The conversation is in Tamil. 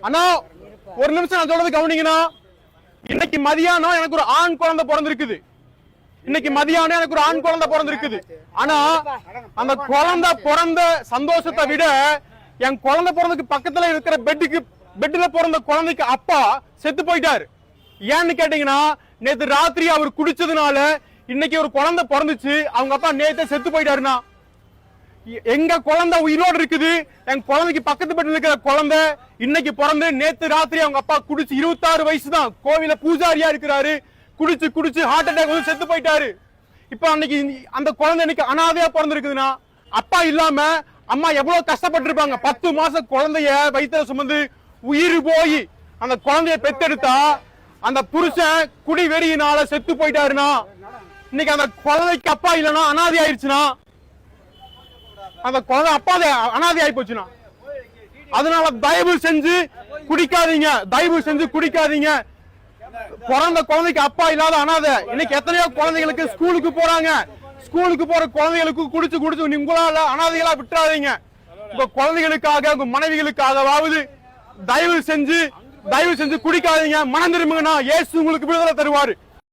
அண்ணா ஒரு நிமிஷம் நான் சொல்றது கவனிங்கண்ணா. இன்னைக்கு மதியானம் எனக்கு ஒரு ஆண் குழந்தை பிறந்திருக்குது. இன்னைக்கு மதியானம் எனக்கு ஒரு ஆண் குழந்தை பிறந்திருக்குது. ஆனா அந்த குழந்தை பிறந்த சந்தோஷத்தை விட என் குழந்தை பிறந்ததுக்கு பக்கத்துல இருக்கிற பெட்ல பிறந்த குழந்தைக்கு அப்பா செத்து போயிட்டாரு. ஏன்னு கேட்டீங்கன்னா, நேத்து ராத்திரி அவர் குடிச்சதுனால இன்னைக்கு ஒரு குழந்தை பிறந்துச்சு. அவங்க அப்பா நேத்து செத்து போயிட்டாருன்னா, எங்க குழந்தை உயிரோடு இருக்குது. என் குழந்தைக்கு பக்கத்து பெட்ல இருக்கிற குழந்தை இன்னைக்கு பிறந்து நேத்து ராத்திரி அவங்க அப்பா குடிச்சு 26 வயசு தான், கோவில பூஜாரியா இருக்கிறாரு. குடிச்சு ஹார்ட் அட்டாக் வந்து செத்து போயிட்டாரு. இப்ப அன்னைக்கு அந்த குழந்தை இன்னைக்கு அனாதையா பிறந்திருக்குதுன்னா, அப்பா இல்லாம அம்மா எவ்வளவு கஷ்டப்பட்டு இருப்பாங்க. 10 மாசம் குழந்தைய வயித்துல சுமந்து உயிர் போய் அந்த குழந்தைய பெத்தெடுத்தா அந்த புருஷன் குடி வெறியினால செத்து போயிட்டாருன்னா, இன்னைக்கு அந்த குழந்தைக்கு அப்பா இல்லைன்னா அனாதை ஆயிடுச்சுன்னா, அந்த குழந்தை அப்பா அனாதை ஆகி போச்சுன்னா, அதனால தயவு செஞ்சு குடிக்காதீங்க, தயவு செஞ்சு குடிக்காதீங்க. பிறந்த குழந்தைக்கு அப்பா இல்லாத அனாதை. இன்னைக்கு எத்தனையோ குழந்தைகளுக்கு ஸ்கூலுக்கு போறாங்க. ஸ்கூலுக்கு போற குழந்தைகளுக்கு குடிச்சு உங்களால அனாதைகளா விட்டுறாதீங்க. உங்க குழந்தைகளுக்காக உங்க மனைவிகளுக்காகவாவது தயவு செஞ்சு குடிக்காதீங்க. மனம் திரும்புங்கன்னா இயேசு உங்களுக்கு விடுதலை தருவாரு.